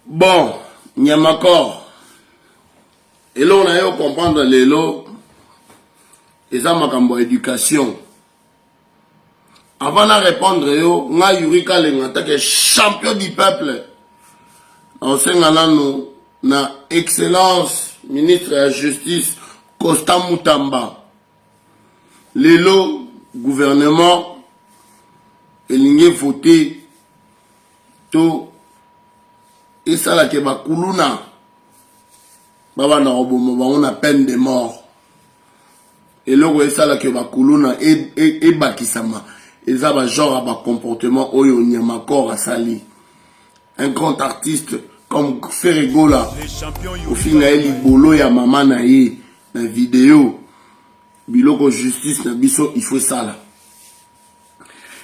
Bon, Nyamakor. Et là, on a eu comprendre les lots. Et ça, ma cambo éducation. Avant de répondre, on a Yurika Lengata qui est champion du peuple. On sait que na excellence, ministre de la Justice, Costa Moutamba. Les lots, gouvernement, et l'ingé voté, tout. Et ça, là, qui est Kuluna. On a peine de mort. Et là, et ça, là, qui est Kuluna, et Bakisama. Et ça, genre, à comportement, Oyo Nyamakor à Sali. Un grand artiste comme Ferregola. Au final, il bolo ya maman na ye, na vidéo. Biloko justice na biso, il faut ça là.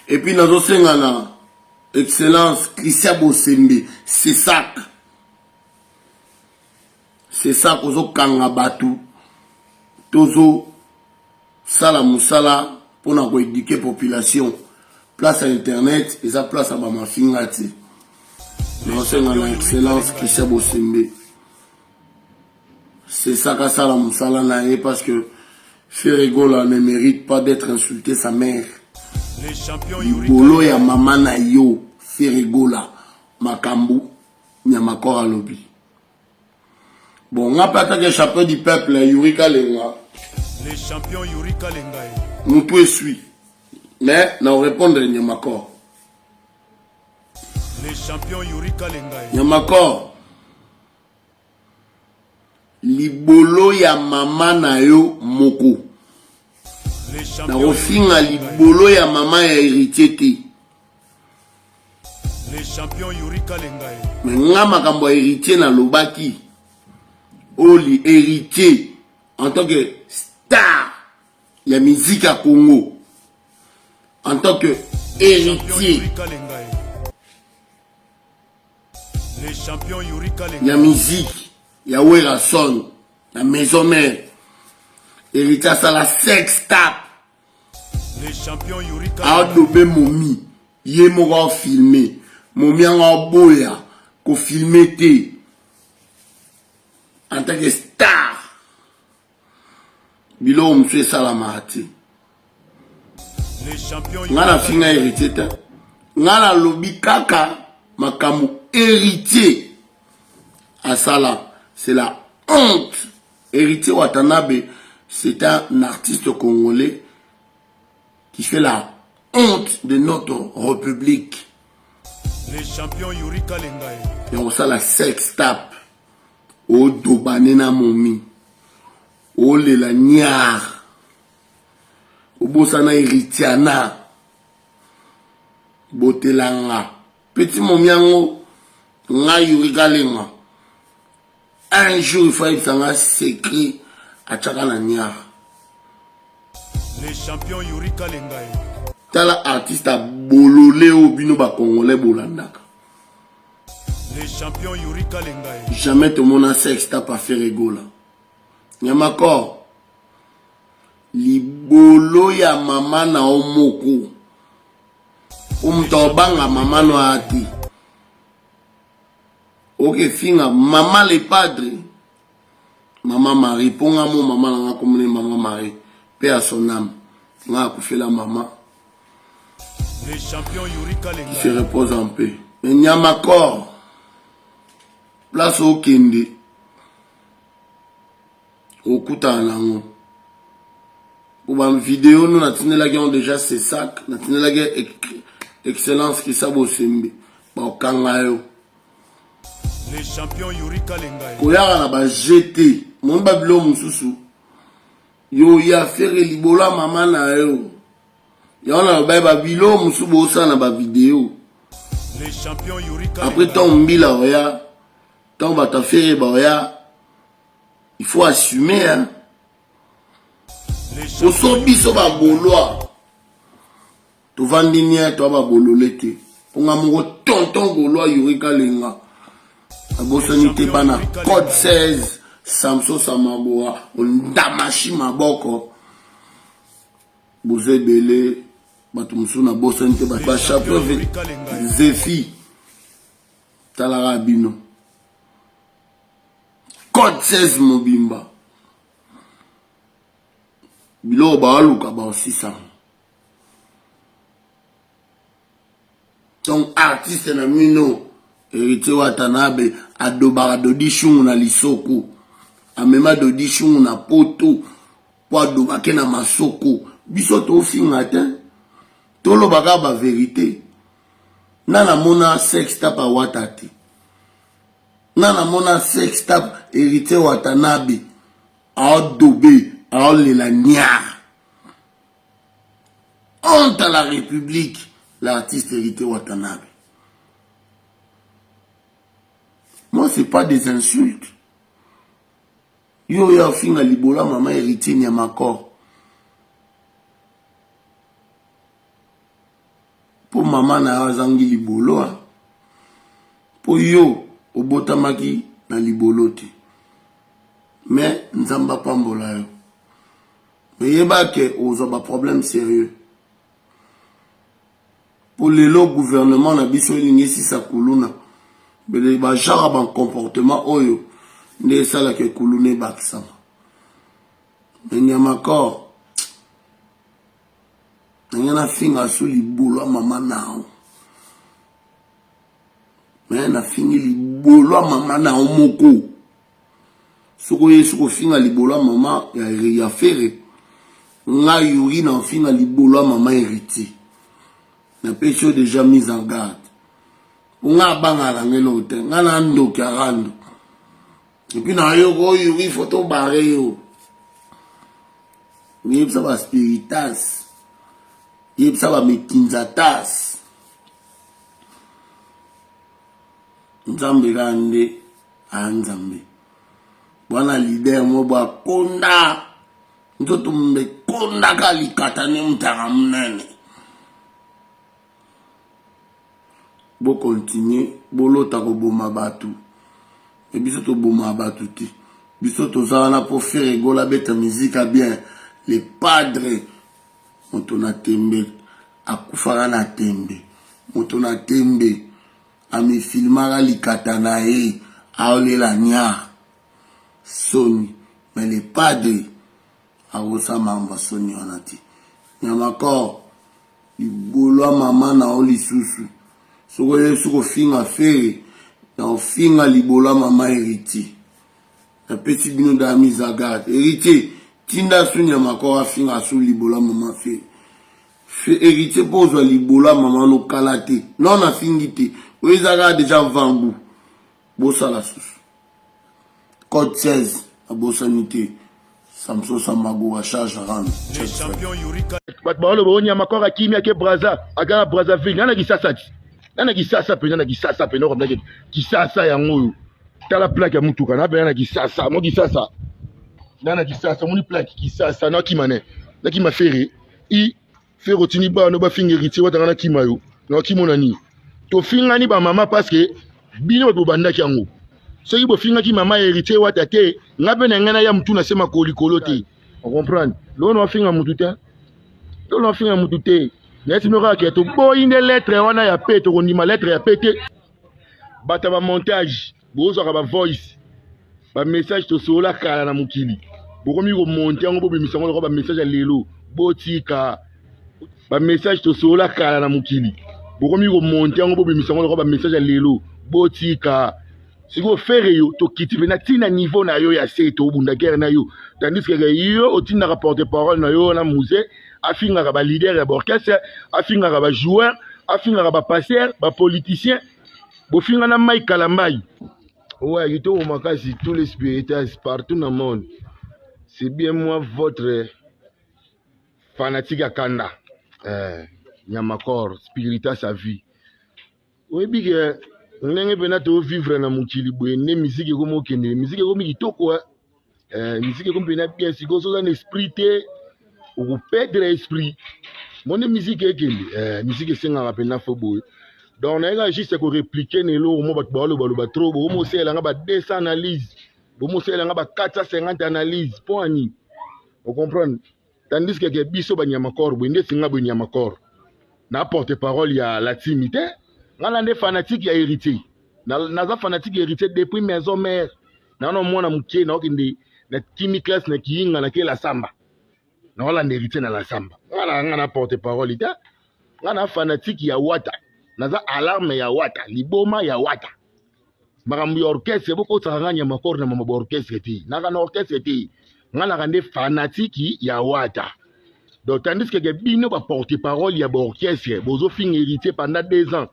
Et puis, dans le excellence, Christian Bosembe, c'est ça. C'est ça que nous avons Tozo, Sala Moussala, pour nous éduquer la population. Place à Internet, et ça place à ma fingati. Nous avons l'excellence, Christian Bosembe. C'est ça que Sala Moussala n'a eu parce que Ferregola ne mérite pas d'être insulté sa mère. Bolo ya mama na yo Ferregola Makambu Nyamakor alobi. Bon, on a pas attaqué le champion du peuple Yurika Lenga. Les champions Yurika Lenga. Nous tous suivons. Mais nous répondons à Nyamakor. Les champions Yurika Lenga. Nyamakor. Libolo ya mama na yo moko. Na ofinga libolo ya mama ya héritier te. Les champions Yurika Lenga. Mais nga makambo héritier na lobaki. Oli héritier en tant que star la musique à Congo. En tant que héritier. Les champions Yurika Lenga. La musique, ya Wera Son, la maison mère. Héritier ça la sex tap. Les champions Yurika. Adobe Momi, yé mora filmé. Momi en boya, ko filmé te. En tant que star. Bilo monsieur Salamati. Les champions Yurika. Ngana finga héritier ta. Ngana lobi kaka makamu héritier. Asala, c'est la honte. Héritier Watanabe, c'est un artiste congolais qui fait la honte de notre république. Les champions Yurika Lenga. Et on sait la sex tap. O dobanena momi. O lela niar. O bosana héritiana. Botelanga. Petit momiango. Nga Yurika Lenga. Un jour, il faut que s'écrit à Tchakana niar. Les champions Yurika Lenga. Tala artiste a bololé au bino ba congolais bolandaka. Les champions Yurika Lenga. Jamais tout le monde a sexe t'a pas fait rigoler. Nyamakor. Libolo ya mama na omoko. Umtobanga mama no ati. Ok finga mama le padre. Maman Marie. Ponga mo mama na comme maman Marie. Paix à son âme. Nga akoufi la maman. Les champions Yurika Lenga. Qui se repose en paix. Mais Nyamakor. Place au Kende. Au Kouta Nango. Pour ma vidéo, nous avons déjà ces sacs. Nous avons excellence qui s'abo sembe. Ba Kangayo. Les champions Yurika Lenga. Koyara na ba jeté. Mon babilo mususu. Yo ya faire libola maman na yo. Yo na ba bilo mususu bo sa na ba vidéo. Les champions Yurika. Après ton mbila oya. Ton ba ta faire ba oya. Il faut assumer hein. Au sobiso ba boloa. To vandinia to ba bololete. Ponga mo tonton boloa Yurika Lenga. Abosonite bana code 16 Samso Samaboa Ondamashi Maboko Boze Bele Batumsuna Bosonite ba champion Zefi Talara Bino 16 mobimba bilo baluka ba osisa. Donc artiste na mino Héritier Watanabe adobara dodi shungu na lisoko amema dodi shungu na poto po adobake na masoko biso to finga te tolo baka ba vérité nana mona sex tap a watati nana mona sex tap Héritier Watanabe adobe aolela nya honte à la République l'artiste Héritier Watanabe. Moi, ce n'est pas des insultes. Yo ya finga libola maman Héritier Nyamakor. Pour maman na azangi libolo. Pour yo obotamaki na liboloti. Mais nzamba pambola yo. Mais yeba ke ozo ba problème sérieux. Pour le gouvernement na biso lingi si sa kuluna. Mais ba genre ban comportement oyo ne sala ke kulune baksama. Mais Nyamakor na finga su libolo mama nao. Mais na fingi libolo mama nao moko. Soko yesu finga libolo mama ya fere. Nga yuri na finga libolo mama Héritier. Na péché déjà mis en garde. Nga bangala ngelote, nga na ndo karando. Et puis na yo go yuri photo barre yo. Yep sa ba spiritas. Yep sa ba mekinzatas. Nzambe gande anzambe. Bwana leader mo ba konda. Nzoto mbe konda kalikata ni mtara mnene. Bo continuer bolota ko boma batu et biso to boma batu ti biso to zana pour faire rigoler beta musique bien les padres motona tembe akufara na tembe motona tembe ami filmara likata na e aolela nya soni mais les padres awosa mamba soni onati Nyamakor ibolo mama na oli susu. Soko yesu finga fere na finga libola mama Héritier na petit bino da mise à garde Héritier tinda su Nyamakor a finga su libola mama fere Héritier pose libola mama no kalate non na fingite oizaga déjà vangu bossa la sous code 16 a bossanité Samson Samago a charge rand les champions Yurika bat baolo bo Nyamakor akimia ke Braza agana Brazzaville nana kisasati nana kisasa pe no comme kisasa yango tala plaque ya mutuka na bena kisasa mo kisasa nana kisasa mo ni plaque kisasa na kimane na kima fere I fero tini ba no ba finga Héritier wata na kimayo na kimona ni to finga ni ba mama parce que bino bo bandaki yango so ki bo finga ki mama Héritier wata te ngabe na ngana ya mtu na sema kolikolo te on comprendre lo no finga mutu te lo no finga mutu te. N'est-ce pas que tu as une lettre on a pété on dit ma lettre a pété bata ba montage bozo ka ba voice ba message to sola kala na mukili boko mi ko monter ngo bo misango ko ba message ya lelo botika ba message to sola kala na mukili boko mi ko monter ngo bo misango ko ba message ya lelo botika siko faire yo to kitibe na tina niveau na yo ya seto bunda guerre na yo tandis que yo otina rapporter parole na yo na musée afinga ba leader ya orchestre afinga ba joueur afinga ba passeur ba politicien bo finga na mai kalambai ouais you to makasi tous les spiritistes partout dans le monde c'est bien moi votre fanatique à Kanda Nyamakor spiritas sa vie oui big ndenge pena to vivre na mukili bwene musique ko mo kende musique ko mi kitoko musique ko pena bien siko so dans esprit te ou perdre esprit mon musique ekende musique senga pena fo boy donc on a juste ko répliquer ne lo mo ba trop bo mo sela nga ba 200 analyse bo mo sela nga ba 450 analyse pour ani on comprendre tandis que biso ba Nyamakor bwende singa bo Nyamakor na porte parole ya la timité ngala nde fanatique ya Héritier naza fanatique Héritier depuis maison mère nano mwana muke na okende na timi classe na kiyinga na ke la samba na wala ndérité na la samba ngana porte parole ita ngana fanatique ya wata naza alarme ya wata liboma ya wata makambo ya orchestre boko tsanganya makor na mama orchestre ti na kana orchestre ti ngana kande fanatique ya wata donc tandis que bino ba porte parole ya orchestre bozo fin hérité pendant 2 ans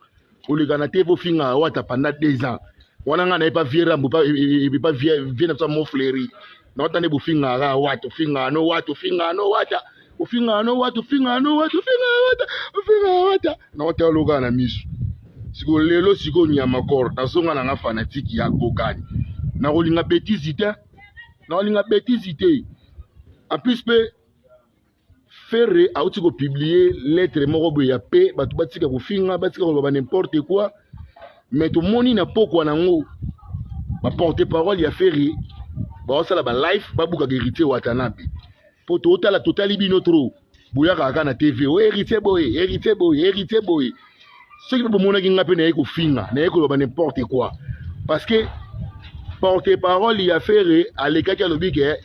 ou le ganaté vos fin à wata pendant 2 ans wana ngana pas viera pas viena ça mo fleuri na otande bu fin à wata finga no wata finga no wata finga no wata finga no wata finga wata na otalo gana misu siko lelo siko nyama kor nazonga na nga fanatique ya kokani na kolinga bêtise te en plus pe Ferré a aussi publié lettre moko ya pe batu batika kofinga batika ko ba n'importe quoi mais tout moni na poko nango ba porte parole ya Ferré ba osala ba live ba buka héritier watanabe po to tala totali bino trop boya kaka na TV o héritier boy ce qui peut montrer qu'il n'a pas de finga na ba n'importe quoi parce que porte parole ya Ferré à l'écart qui a lobby que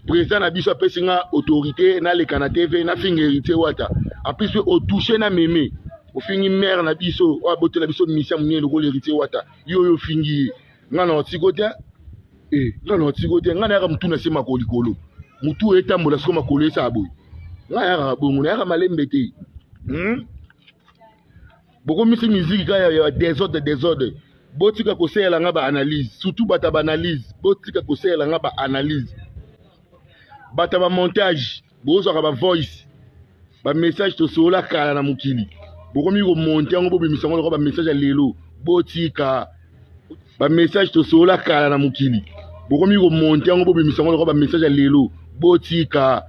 président na biso pesinga autorité na le kana TV na finga héritier wata en plus au toucher na mémé au fingi mère na biso o bote na biso mission munye le héritier wata yo fingi ngana otikote ngana otikote ngana ya mtu na sema ko likolo mutu etambola siko makolo esa boy ngana ya bongo na ya malembe te beaucoup misi musique ya désordre botika ko sela nga ba analyse surtout bata ba analyse botika ko sela nga ba analyse bata ba montage bozo ka ba voice ba message to sola kala na mukili boko mi ko monter ngo bo bimisa ngo ba message ya lelo botika ba message to sola kala na mukili boko mi ko monter ngo bo bimisa ngo ba message ya lelo botika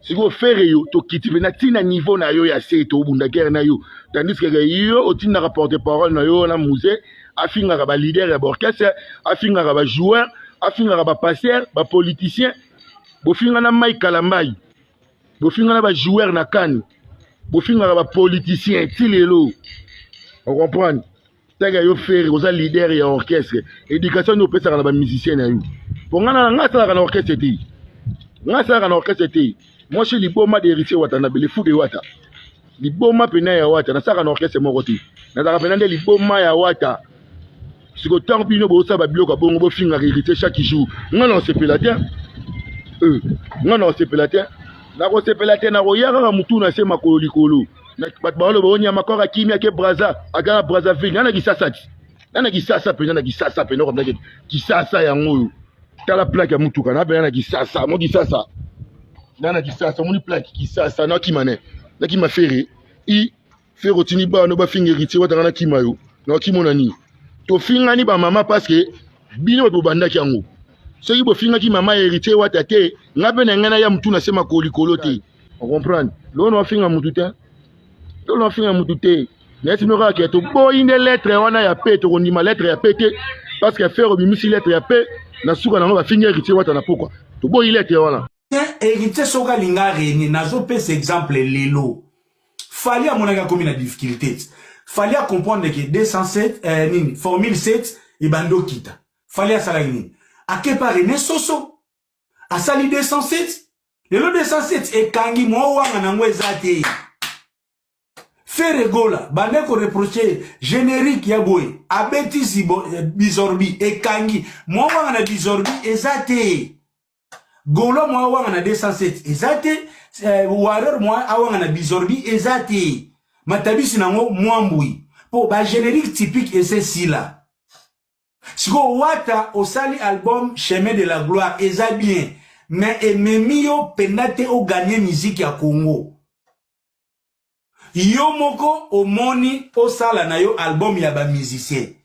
siko Ferré yo to kitipe na tina niveau na yo ya seto bunda guerre na yo tandis que yo otina porte parole na yo na musée afinga ka ba leader ya orchestre afinga ka ba joueur afinga ka ba passeur ba politicien bofinga na Mike Kalambai bofinga na ba joueur na kan bofinga ka ba politicien tilelo on comprend taga yo Ferré oza leader ya orchestre éducation no pesa na ba musicien na yo pongana ngasa ka na orchestre ti ngasa ka na orchestre ti moi chez liboma d'héritier watanabe le fou de wata liboma pena ya wata na saka na orchestre moko ti na saka pena nde liboma ya wata siko tant bino bo sa ba biloko bongo bo finga héritier chaque jour ngana sepela te ngana sepela te na ko sepela te na ko yaka mutu na se makolo likolo na bat ba lo bo nya makora kimia ke braza aga Brazzaville na kisasa pena ko mnake kisasa ya ngoyo tala plaque ya mutuka na pena na kisasa mo kisasa nana kisasa moni plaque kisasa na kimane na kima Ferré i Ferré tini ba no ba finga héritier watanga na kimayo na kimona ni to finga ni ba mama parce que bino bo banda kyango so ki bo finga ki mama héritier wata te ngabe na ngana ya mtu na sema ko likolo te on comprend lo no finga mutu te na tino ka ke to boy ne lettre wana ya pe to ndima lettre ya pe te parce que Ferré bimisi lettre ya pe na suka na ba finga héritier wata na pourquoi to boy lettre wana héritier soka linga reni nazo pese exemple lelo fallait à mon avis comme une difficulté fallait comprendre que 207 formule 7 et bando kita fallait à salagini à que par ne soso à sali 207 lelo 207 et kangi mo wanga na ngwezate Ferré gola bande ko reprocher générique ya boy abeti sibo bizorbi et kangi mo wanga na bizorbi ezate Golo moi wanga na 207 ezate warrior moi awanga na bizorbi ezate matabisi nango mwambui po ba générique typique et c'est si là siko wata osali album Chemin de la Gloire eza bien mais ememio pendate o gagner musique ya Congo yo moko omoni osala na yo album ya ba musicien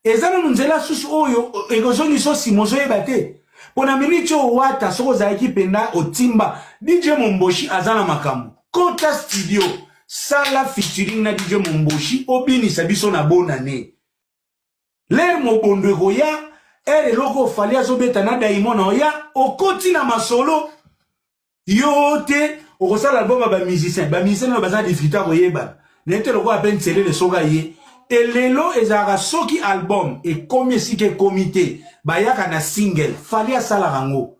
ezana nzela susu oyo ekozoni so simozo ebate pona minicho wata soko za ekipenda otimba DJ Momboshi azana makambo Kota Studio sala featuring na DJ Momboshi obini sabiso na bonane ler mobondwe goya ere loko fali azobeta na Diamond oya okoti na masolo yote okosala album ba musicien no baza difficulté koyeba nete loko apen tele le soga ye et lelo ezara soki album et comme si que comité bayaka na single fali asala rango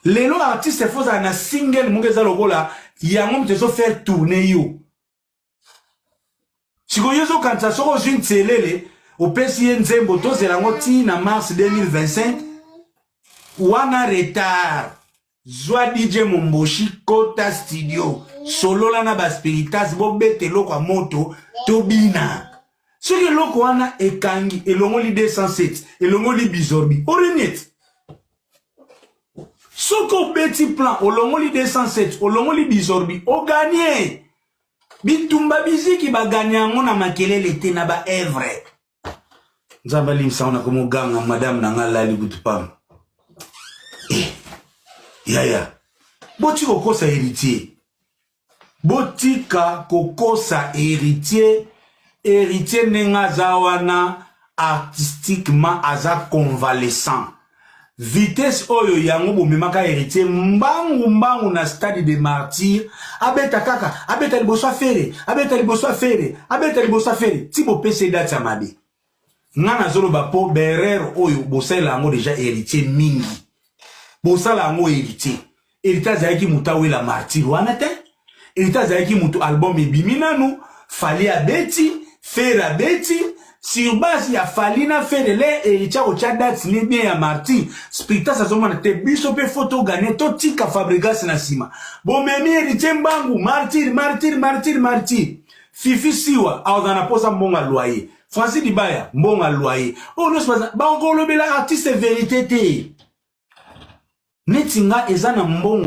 lelo artiste faut na single mungeza lokola yango mtezo faire tourner yo siko yozo kanta soko june tselele au pesi nzembo to zelango ti na mars 2025 wana retard Zwa DJ Momboshi Kota Studio solo na ba spiritas bo bete loko a moto tobina soki loko wana ekangi elongo li 207 elongo li bizorbi orinet soko beti plan olongo li 207 olongo li bizorbi o gagner bitumba biziki ba gagner ngo na makelele te na ba evre nzamba limsaona komo ganga madame na ngala li butupam Yaya, botika kokosa héritier. Botika kokosa héritier. Héritier nenga zawana artistiquement aza convalescent. Vitesse oyo yango bomemaka héritier mbangu na stade de martyr. Abeta kaka, abeta liboso afere, abeta liboso afere, abeta liboso afere. Ti bo pese date ya mabe. Ngana zolo bapo berer oyo bosela yango déjà héritier mingi. Bosala ango héritier. Héritier zaiki muta wela martyr wana te. Héritier zaiki mutu album ebimina nou. Fali abeti, fer abeti. Sur base ya fali na fer le héritier ocha date ni bien ya martyr. Spirita sa zoma na te biso pe photo gane to tika fabrigas na sima. Bon memi héritier mbangu martyr. Fifi siwa aozana posa mbonga loyer. Francis Dibaya mbonga loyer. Oh non c'est pas ça. Ba onko lobela artiste vérité te. Netinga ezana mbongo